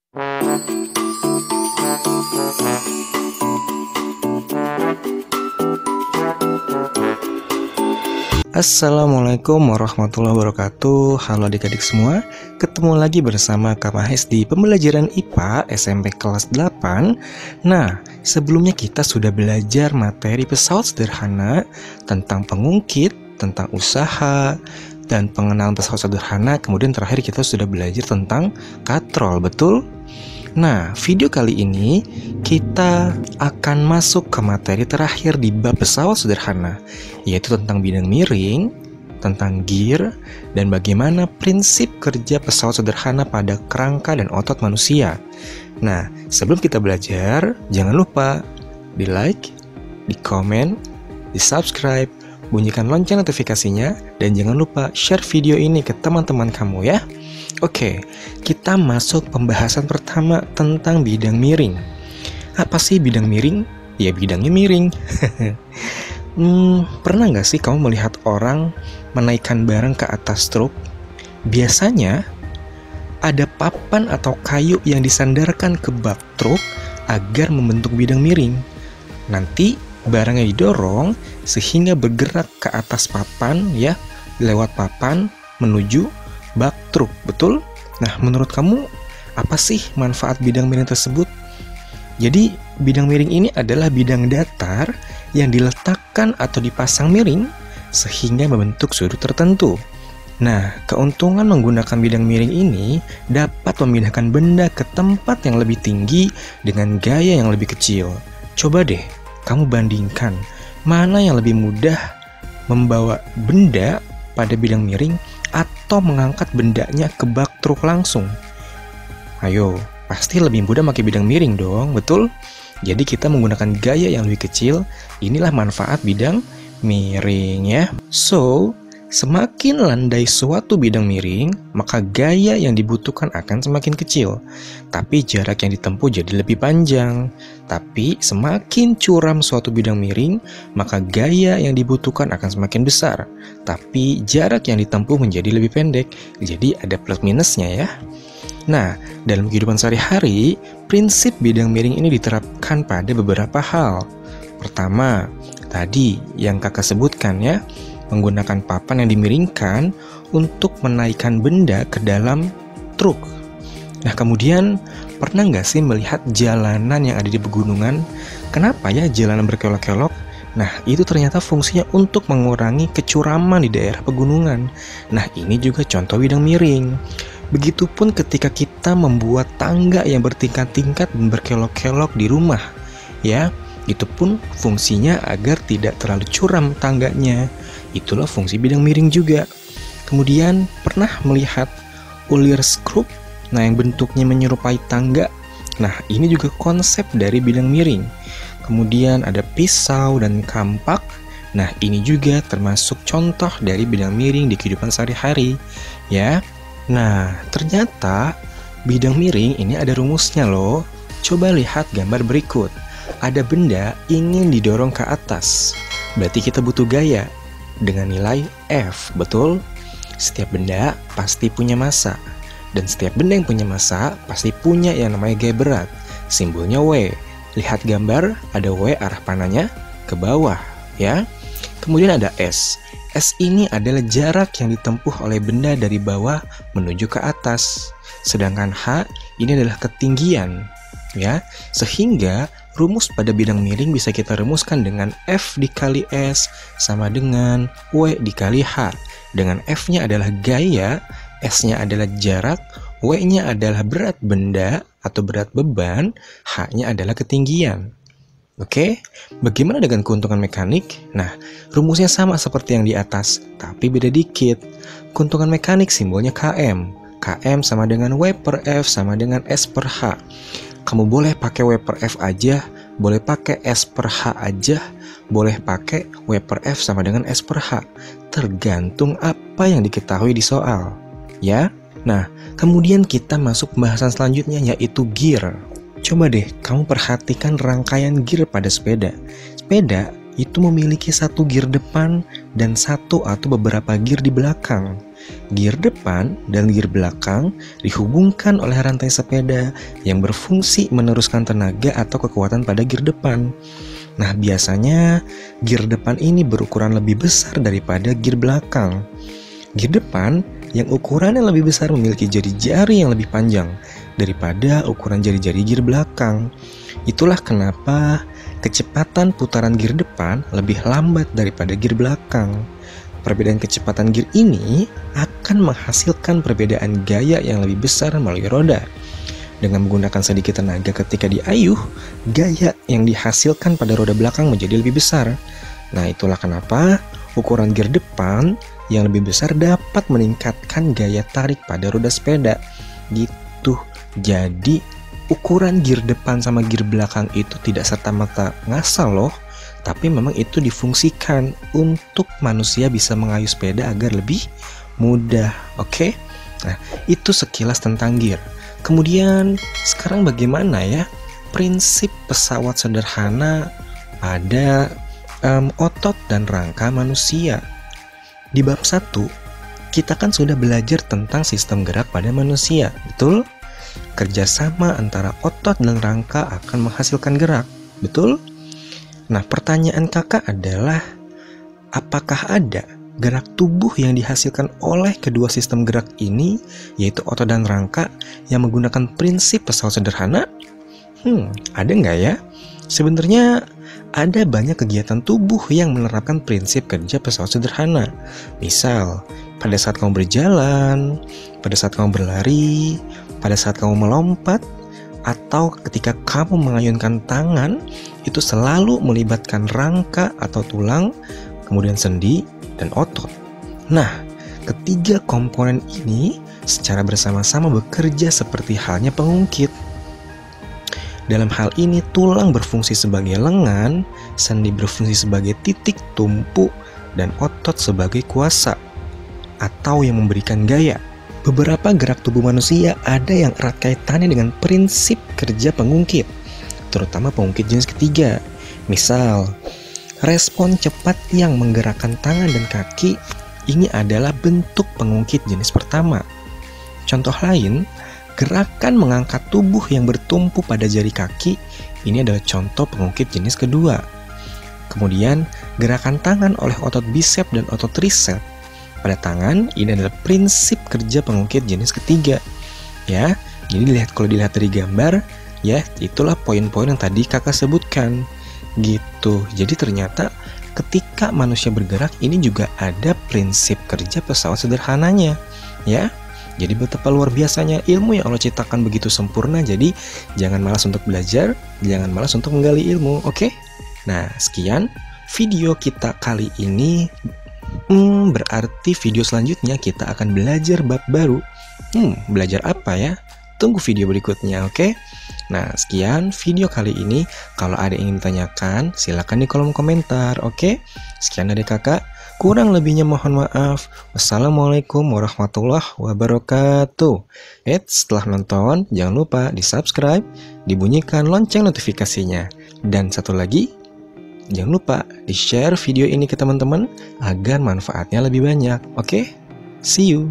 Assalamualaikum warahmatullahi wabarakatuh. Halo adik-adik semua, ketemu lagi bersama Kak Mahes di pembelajaran IPA SMP kelas 8. Nah, sebelumnya kita sudah belajar materi pesawat sederhana, tentang pengungkit, tentang usaha, dan pengenalan pesawat sederhana. Kemudian terakhir kita sudah belajar tentang katrol, betul? Nah, video kali ini kita akan masuk ke materi terakhir di bab pesawat sederhana, yaitu tentang bidang miring, tentang gear, dan bagaimana prinsip kerja pesawat sederhana pada kerangka dan otot manusia. Nah, sebelum kita belajar, jangan lupa di like, di komen, di subscribe, bunyikan lonceng notifikasinya, dan jangan lupa share video ini ke teman-teman kamu ya. Oke, kita masuk pembahasan pertama tentang bidang miring. Apa sih bidang miring? Ya bidangnya miring. Pernah nggak sih kamu melihat orang menaikkan barang ke atas truk? Biasanya ada papan atau kayu yang disandarkan ke bak truk agar membentuk bidang miring. Nanti barangnya didorong sehingga bergerak ke atas papan ya, lewat papan menuju bak truk, betul? Nah, menurut kamu apa sih manfaat bidang miring tersebut? Jadi, bidang miring ini adalah bidang datar yang diletakkan atau dipasang miring sehingga membentuk sudut tertentu. Nah, keuntungan menggunakan bidang miring ini dapat memindahkan benda ke tempat yang lebih tinggi dengan gaya yang lebih kecil. Coba deh, kamu bandingkan mana yang lebih mudah, membawa benda pada bidang miring atau mengangkat bendanya ke bak truk langsung. Ayo, pasti lebih mudah pakai bidang miring dong, betul? Jadi kita menggunakan gaya yang lebih kecil. Inilah manfaat bidang miring ya. So, semakin landai suatu bidang miring, maka gaya yang dibutuhkan akan semakin kecil. Tapi jarak yang ditempuh jadi lebih panjang. Tapi semakin curam suatu bidang miring, maka gaya yang dibutuhkan akan semakin besar. Tapi jarak yang ditempuh menjadi lebih pendek. Jadi ada plus minusnya ya. Nah, dalam kehidupan sehari-hari, prinsip bidang miring ini diterapkan pada beberapa hal. Pertama, tadi yang kakak sebutkan ya, menggunakan papan yang dimiringkan untuk menaikkan benda ke dalam truk. Nah, kemudian pernah nggak sih melihat jalanan yang ada di pegunungan? Kenapa ya jalanan berkelok-kelok? Nah, itu ternyata fungsinya untuk mengurangi kecuraman di daerah pegunungan. Nah, ini juga contoh bidang miring. Begitupun ketika kita membuat tangga yang bertingkat-tingkat dan berkelok-kelok di rumah, ya, itu pun fungsinya agar tidak terlalu curam tangganya. Itulah fungsi bidang miring juga. Kemudian pernah melihat ulir skrup, nah yang bentuknya menyerupai tangga. Nah, ini juga konsep dari bidang miring. Kemudian ada pisau dan kampak. Nah, ini juga termasuk contoh dari bidang miring di kehidupan sehari-hari, ya. Nah, ternyata bidang miring ini ada rumusnya loh. Coba lihat gambar berikut. Ada benda ingin didorong ke atas. Berarti kita butuh gaya dengan nilai F, betul? Setiap benda pasti punya massa. Dan setiap benda yang punya massa pasti punya yang namanya gaya berat. Simbolnya W. Lihat gambar, ada W arah panahnya ke bawah, ya. Kemudian ada S. S ini adalah jarak yang ditempuh oleh benda dari bawah menuju ke atas. Sedangkan H ini adalah ketinggian, ya. Sehingga rumus pada bidang miring bisa kita rumuskan dengan F dikali S sama dengan W dikali H. Dengan F-nya adalah gaya, S-nya adalah jarak, W-nya adalah berat benda atau berat beban, H-nya adalah ketinggian. Oke, bagaimana dengan keuntungan mekanik? Nah, rumusnya sama seperti yang di atas, tapi beda dikit. Keuntungan mekanik simbolnya Km. Km sama dengan W per F sama dengan S per H. Kamu boleh pakai W per F aja, boleh pakai S per H aja, boleh pakai W per F sama dengan S per H. Tergantung apa yang diketahui di soal, ya. Nah, kemudian kita masuk pembahasan selanjutnya yaitu gear. Coba deh kamu perhatikan rangkaian gear pada sepeda. Sepeda itu memiliki satu gear depan dan satu atau beberapa gear di belakang. Gear depan dan gear belakang dihubungkan oleh rantai sepeda yang berfungsi meneruskan tenaga atau kekuatan pada gear depan. Nah, biasanya gear depan ini berukuran lebih besar daripada gear belakang. Gear depan yang ukurannya lebih besar memiliki jari-jari yang lebih panjang daripada ukuran jari-jari gear belakang. Itulah kenapa kecepatan putaran gear depan lebih lambat daripada gear belakang. Perbedaan kecepatan gear ini akan menghasilkan perbedaan gaya yang lebih besar melalui roda. Dengan menggunakan sedikit tenaga ketika diayuh, gaya yang dihasilkan pada roda belakang menjadi lebih besar. Nah, itulah kenapa ukuran gear depan yang lebih besar dapat meningkatkan gaya tarik pada roda sepeda. Gitu. Jadi, ukuran gear depan sama gear belakang itu tidak serta-merta ngasal loh. Tapi memang itu difungsikan untuk manusia bisa mengayuh sepeda agar lebih mudah, oke? Nah, itu sekilas tentang gear. Kemudian, sekarang bagaimana ya prinsip pesawat sederhana pada otot dan rangka manusia? Di bab 1, kita kan sudah belajar tentang sistem gerak pada manusia, betul? Kerjasama antara otot dan rangka akan menghasilkan gerak, betul? Nah, pertanyaan kakak adalah, apakah ada gerak tubuh yang dihasilkan oleh kedua sistem gerak ini, yaitu otot dan rangka, yang menggunakan prinsip pesawat sederhana? Ada nggak ya? Sebenarnya ada banyak kegiatan tubuh yang menerapkan prinsip kerja pesawat sederhana. Misal, pada saat kamu berjalan, pada saat kamu berlari, pada saat kamu melompat, atau ketika kamu mengayunkan tangan, itu selalu melibatkan rangka atau tulang, kemudian sendi, dan otot. Nah, ketiga komponen ini secara bersama-sama bekerja seperti halnya pengungkit. Dalam hal ini, tulang berfungsi sebagai lengan, sendi berfungsi sebagai titik tumpu, dan otot sebagai kuasa atau yang memberikan gaya. Beberapa gerak tubuh manusia ada yang erat kaitannya dengan prinsip kerja pengungkit, terutama pengungkit jenis ketiga. Misal, respon cepat yang menggerakkan tangan dan kaki ini adalah bentuk pengungkit jenis pertama. Contoh lain, gerakan mengangkat tubuh yang bertumpu pada jari kaki ini adalah contoh pengungkit jenis kedua. Kemudian, gerakan tangan oleh otot bisep dan otot tricep pada tangan ini adalah prinsip kerja pengungkit jenis ketiga. Ya, jadi kalau dilihat dari gambar, ya itulah poin-poin yang tadi kakak sebutkan. Gitu. Jadi ternyata ketika manusia bergerak ini juga ada prinsip kerja pesawat sederhananya. Ya. Jadi betapa luar biasanya ilmu yang Allah ciptakan begitu sempurna. Jadi jangan malas untuk belajar, jangan malas untuk menggali ilmu, oke? Nah, sekian video kita kali ini. Berarti video selanjutnya kita akan belajar bab baru. Belajar apa ya? Tunggu video berikutnya, oke? Nah, sekian video kali ini. Kalau ada yang ingin ditanyakan, silakan di kolom komentar, oke? Sekian dari kakak. Kurang lebihnya mohon maaf. Wassalamualaikum warahmatullahi wabarakatuh. Setelah nonton, jangan lupa di-subscribe, dibunyikan lonceng notifikasinya. Dan satu lagi, jangan lupa di-share video ini ke teman-teman agar manfaatnya lebih banyak. Oke? See you.